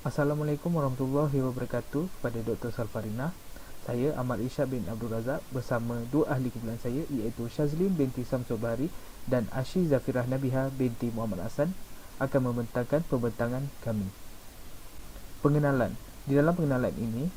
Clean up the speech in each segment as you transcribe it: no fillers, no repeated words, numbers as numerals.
Assalamualaikum warahmatullahi wabarakatuh kepada Dr. Salfarina. Saya Ahmad Isyad bin Abdul Razak bersama dua ahli kumpulan saya iaitu Syazlin binti Samsul Bahari dan Ashi Zafirah Nabiha binti Muhammad Hassan akan membentangkan pembentangan kami. Pengenalan. Di dalam pengenalan ini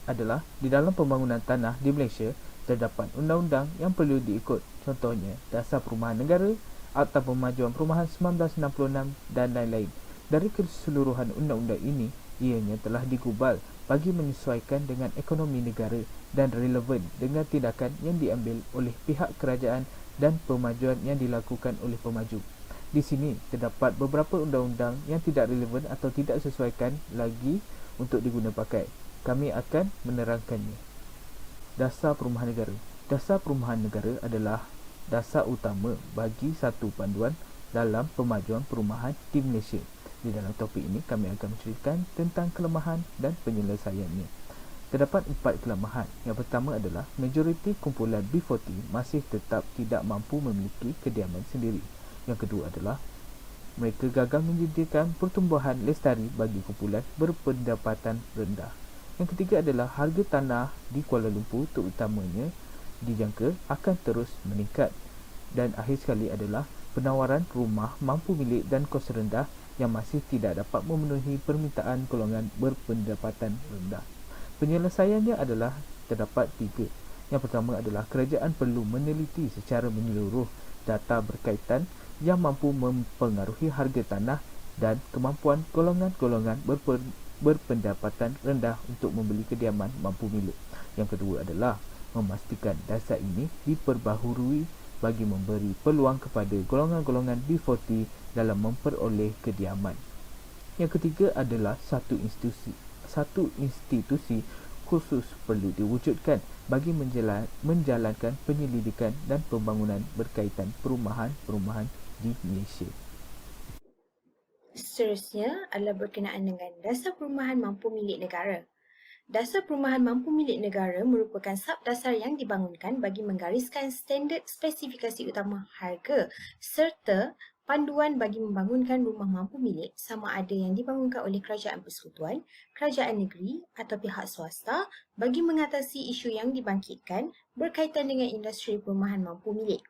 adalah di dalam pembangunan tanah di Malaysia terdapat undang-undang yang perlu diikut. Contohnya Dasar Perumahan Negara, Akta Pemajuan Perumahan 1966 dan lain-lain. Dari keseluruhan undang-undang ini, ianya telah digubal bagi menyesuaikan dengan ekonomi negara dan relevan dengan tindakan yang diambil oleh pihak kerajaan dan pemajuan yang dilakukan oleh pemaju. Di sini terdapat beberapa undang-undang yang tidak relevan atau tidak sesuaikan lagi untuk diguna pakai. Kami akan menerangkannya. Dasar Perumahan Negara. Dasar Perumahan Negara adalah dasar utama bagi satu panduan dalam pemajuan perumahan di Malaysia. Di dalam topik ini, kami akan menceritakan tentang kelemahan dan penyelesaiannya. Terdapat 4 kelemahan. Yang pertama adalah majoriti kumpulan B40 masih tetap tidak mampu memiliki kediaman sendiri. Yang kedua adalah mereka gagal menyediakan pertumbuhan lestari bagi kumpulan berpendapatan rendah. Yang ketiga adalah harga tanah di Kuala Lumpur terutamanya dijangka akan terus meningkat. Dan akhir sekali adalah penawaran rumah mampu milik dan kos rendah yang masih tidak dapat memenuhi permintaan golongan berpendapatan rendah. Penyelesaiannya adalah terdapat 3. Yang pertama adalah kerajaan perlu meneliti secara menyeluruh data berkaitan yang mampu mempengaruhi harga tanah dan kemampuan golongan-golongan berpendapatan rendah untuk membeli kediaman mampu milik. Yang kedua adalah memastikan dasar ini diperbaharui bagi memberi peluang kepada golongan-golongan B40 dalam memperoleh kediaman. Yang ketiga adalah satu institusi khusus perlu diwujudkan bagi menjalankan penyelidikan dan pembangunan berkaitan perumahan-perumahan di Malaysia. Seterusnya adalah berkenaan dengan Dasar Perumahan Mampu Milik Negara. Dasar Perumahan Mampu Milik Negara merupakan sub-dasar yang dibangunkan bagi menggariskan standard spesifikasi utama harga serta panduan bagi membangunkan rumah mampu milik sama ada yang dibangunkan oleh kerajaan persekutuan, kerajaan negeri atau pihak swasta bagi mengatasi isu yang dibangkitkan berkaitan dengan industri perumahan mampu milik.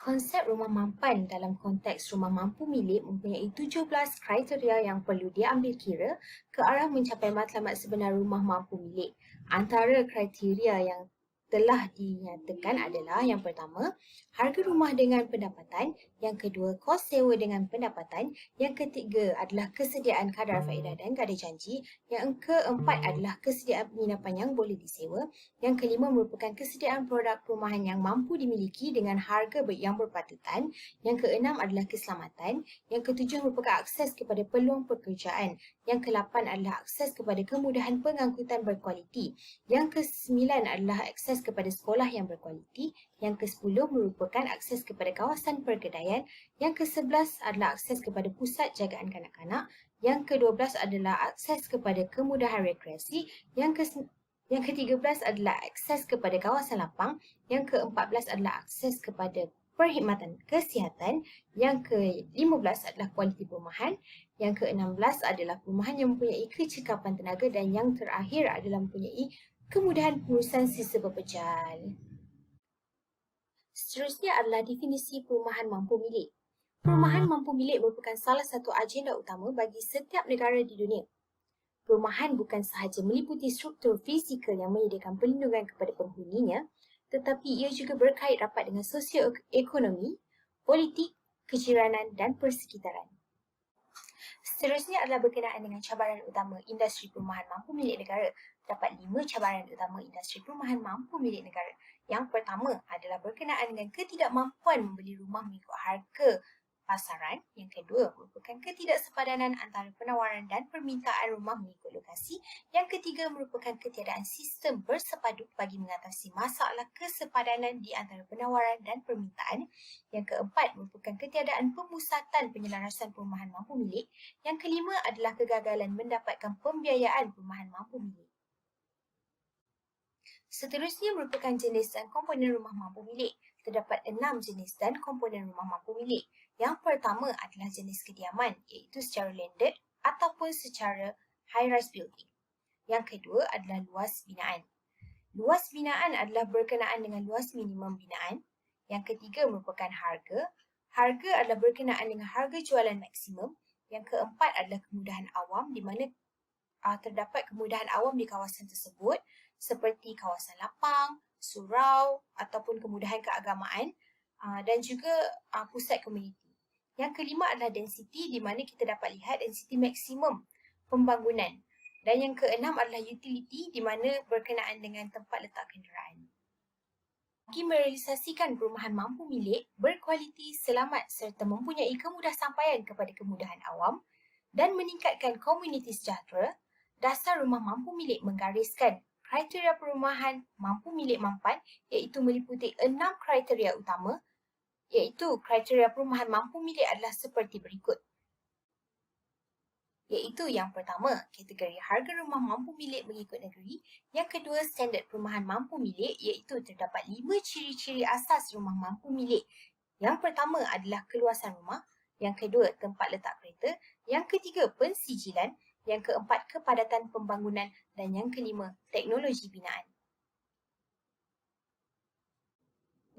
Konsep rumah mampan dalam konteks rumah mampu milik mempunyai 17 kriteria yang perlu diambil kira ke arah mencapai matlamat sebenar rumah mampu milik. Antara kriteria yang telah dinyatakan adalah yang pertama, harga rumah dengan pendapatan, yang kedua, kos sewa dengan pendapatan, yang ketiga adalah kesediaan kadar faedah dan gadai janji, yang keempat adalah kesediaan penginapan yang boleh disewa, yang kelima merupakan kesediaan produk perumahan yang mampu dimiliki dengan harga yang berpatutan, yang keenam adalah keselamatan, yang ketujuh merupakan akses kepada peluang pekerjaan, yang ke-8 adalah akses kepada kemudahan pengangkutan berkualiti, yang ke-9 adalah akses kepada sekolah yang berkualiti, yang ke-10 merupakan akses kepada kawasan perkedaian, yang ke-11 adalah akses kepada pusat jagaan kanak-kanak, yang ke-12 adalah akses kepada kemudahan rekreasi, yang ke-13 adalah akses kepada kawasan lapang, yang ke-14 adalah akses kepada perkhidmatan kesihatan, yang ke-15 adalah kualiti perumahan, yang ke-16 adalah perumahan yang mempunyai kecekapan tenaga dan yang terakhir adalah mempunyai kemudahan pengurusan sisa pepejal. Seterusnya adalah definisi perumahan mampu milik. Perumahan mampu milik merupakan salah satu agenda utama bagi setiap negara di dunia. Perumahan bukan sahaja meliputi struktur fizikal yang menyediakan perlindungan kepada penghuninya, tetapi ia juga berkait rapat dengan sosioekonomi, politik, kejiranan dan persekitaran. Seterusnya adalah berkenaan dengan cabaran utama industri perumahan mampu milik negara. Terdapat 5 cabaran utama industri perumahan mampu milik negara. Yang pertama adalah berkenaan dengan ketidakmampuan membeli rumah mengikut harga pasaran. Yang kedua merupakan ketidaksepadanan antara penawaran dan permintaan rumah mengikut lokasi. Yang ketiga merupakan ketiadaan sistem bersepadu bagi mengatasi masalah kesepadanan di antara penawaran dan permintaan. Yang keempat merupakan ketiadaan pemusatan penyelarasan perumahan mampu milik. Yang kelima adalah kegagalan mendapatkan pembiayaan perumahan mampu milik. Seterusnya merupakan jenis dan komponen rumah mampu milik. Terdapat 6 jenis dan komponen rumah mampu milik. Yang pertama adalah jenis kediaman, iaitu secara landed ataupun secara high-rise building. Yang kedua adalah luas binaan. Luas binaan adalah berkenaan dengan luas minimum binaan. Yang ketiga merupakan harga. Harga adalah berkenaan dengan harga jualan maksimum. Yang keempat adalah kemudahan awam, di mana terdapat kemudahan awam di kawasan tersebut seperti kawasan lapang, surau ataupun kemudahan keagamaan dan juga pusat komuniti. Yang kelima adalah density, di mana kita dapat lihat density maksimum pembangunan. Dan yang keenam adalah utility, di mana berkenaan dengan tempat letak kenderaan. Bagi merealisasikan perumahan mampu milik, berkualiti, selamat serta mempunyai kemudahansampaian kepada kemudahan awam dan meningkatkan komuniti sejahtera, Dasar Rumah Mampu Milik menggariskan kriteria perumahan mampu milik mampan, iaitu meliputi 6 kriteria utama, iaitu kriteria perumahan mampu milik adalah seperti berikut. Iaitu yang pertama, kategori harga rumah mampu milik mengikut negeri. Yang kedua, standard perumahan mampu milik, iaitu terdapat 5 ciri-ciri asas rumah mampu milik. Yang pertama adalah keluasan rumah. Yang kedua, tempat letak kereta. Yang ketiga, pensijilan. Yang keempat, kepadatan pembangunan. Dan yang kelima, teknologi binaan.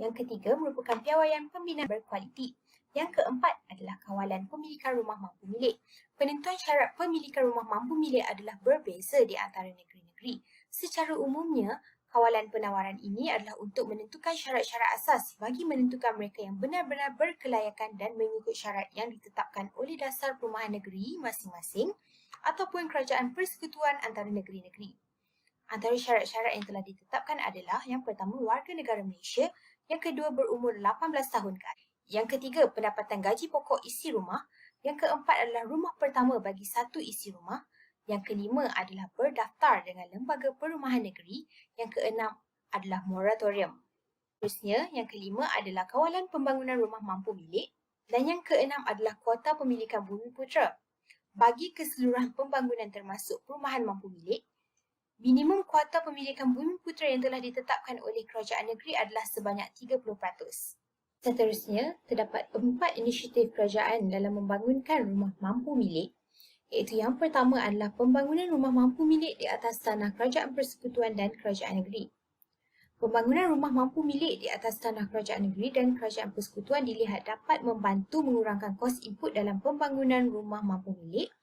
Yang ketiga merupakan piawaian pembinaan berkualiti. Yang keempat adalah kawalan pemilikan rumah mampu milik. Penentuan syarat pemilikan rumah mampu milik adalah berbeza di antara negeri-negeri. Secara umumnya, kawalan penawaran ini adalah untuk menentukan syarat-syarat asas bagi menentukan mereka yang benar-benar berkelayakan dan mengikut syarat yang ditetapkan oleh Dasar Perumahan Negeri masing-masing ataupun kerajaan persekutuan antara negeri-negeri. Antara syarat-syarat yang telah ditetapkan adalah yang pertama, warga negara Malaysia. Yang kedua, berumur 18 tahun ke atas. Yang ketiga, pendapatan gaji pokok isi rumah. Yang keempat adalah rumah pertama bagi satu isi rumah. Yang kelima adalah berdaftar dengan Lembaga Perumahan Negeri. Yang keenam adalah moratorium. Terusnya, yang kelima adalah kawalan pembangunan rumah mampu milik. Dan yang keenam adalah kuota pemilikan bumi putera. Bagi keseluruhan pembangunan termasuk perumahan mampu milik, minimum kuota pemilikan bumi putera yang telah ditetapkan oleh kerajaan negeri adalah sebanyak 30%. Seterusnya, terdapat 4 inisiatif kerajaan dalam membangunkan rumah mampu milik, iaitu yang pertama adalah pembangunan rumah mampu milik di atas tanah kerajaan persekutuan dan kerajaan negeri. Pembangunan rumah mampu milik di atas tanah kerajaan negeri dan kerajaan persekutuan dilihat dapat membantu mengurangkan kos input dalam pembangunan rumah mampu milik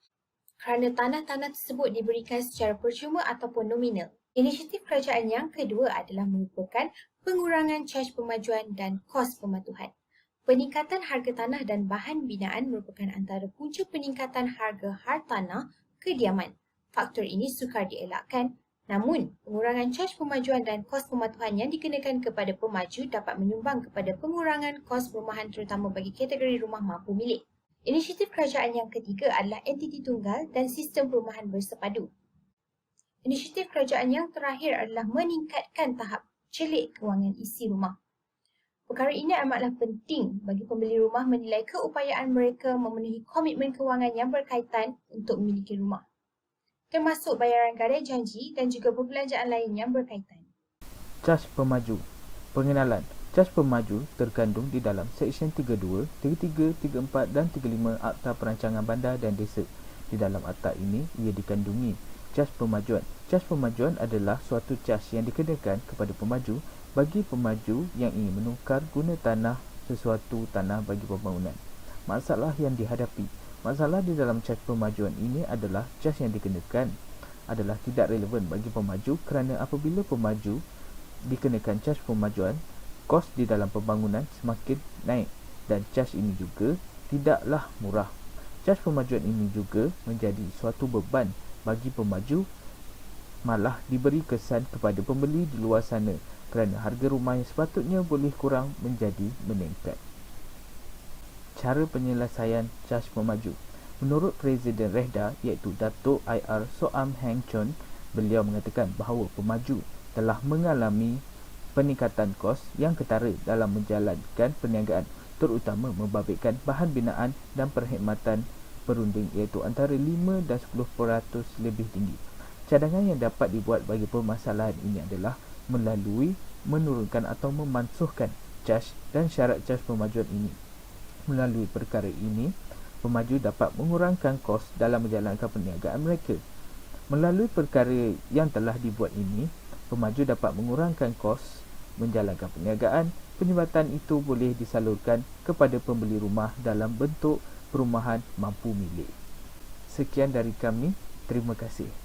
kerana tanah-tanah tersebut diberikan secara percuma ataupun nominal. Inisiatif kerajaan yang kedua adalah merupakan pengurangan caj pemajuan dan kos pematuhan. Peningkatan harga tanah dan bahan binaan merupakan antara punca peningkatan harga hartanah kediaman. Faktor ini sukar dielakkan. Namun, pengurangan caj pemajuan dan kos pematuhan yang dikenakan kepada pemaju dapat menyumbang kepada pengurangan kos perumahan terutama bagi kategori rumah mampu milik. Inisiatif kerajaan yang ketiga adalah entiti tunggal dan sistem perumahan bersepadu. Inisiatif kerajaan yang terakhir adalah meningkatkan tahap celik kewangan isi rumah. Perkara ini amatlah penting bagi pembeli rumah menilai keupayaan mereka memenuhi komitmen kewangan yang berkaitan untuk memiliki rumah, termasuk bayaran gadai janji dan juga perbelanjaan lain yang berkaitan. Caj pemaju. Pengenalan. Caj pemaju terkandung di dalam Seksyen 32, 33, 34 dan 35 Akta Perancangan Bandar dan Desa. Di dalam akta ini, ia dikandungi caj pemajuan. Caj pemajuan adalah suatu caj yang dikenakan kepada pemaju bagi pemaju yang ingin menukar guna tanah sesuatu tanah bagi pembangunan. Masalah yang dihadapi. Masalah di dalam caj pemajuan ini adalah caj yang dikenakan adalah tidak relevan bagi pemaju kerana apabila pemaju dikenakan caj pemajuan, kos di dalam pembangunan semakin naik dan caj ini juga tidaklah murah. Caj pemajuan ini juga menjadi suatu beban bagi pemaju, malah diberi kesan kepada pembeli di luar sana kerana harga rumah yang sepatutnya boleh kurang menjadi meningkat. Cara penyelesaian caj pemaju. Menurut Presiden Rehda iaitu Datuk IR Soam Heng Chon, beliau mengatakan bahawa pemaju telah mengalami peningkatan kos yang ketara dalam menjalankan perniagaan, terutama membabitkan bahan binaan dan perkhidmatan berunding iaitu antara 5 dan 10% lebih tinggi. Cadangan yang dapat dibuat bagi permasalahan ini adalah melalui menurunkan atau memansuhkan caj dan syarat caj pemajuan ini. Melalui perkara ini, pemaju dapat mengurangkan kos dalam menjalankan perniagaan mereka. Melalui perkara yang telah dibuat ini, pemaju dapat mengurangkan kos menjalankan perniagaan. Penyumbatan itu boleh disalurkan kepada pembeli rumah dalam bentuk perumahan mampu milik. Sekian dari kami. Terima kasih.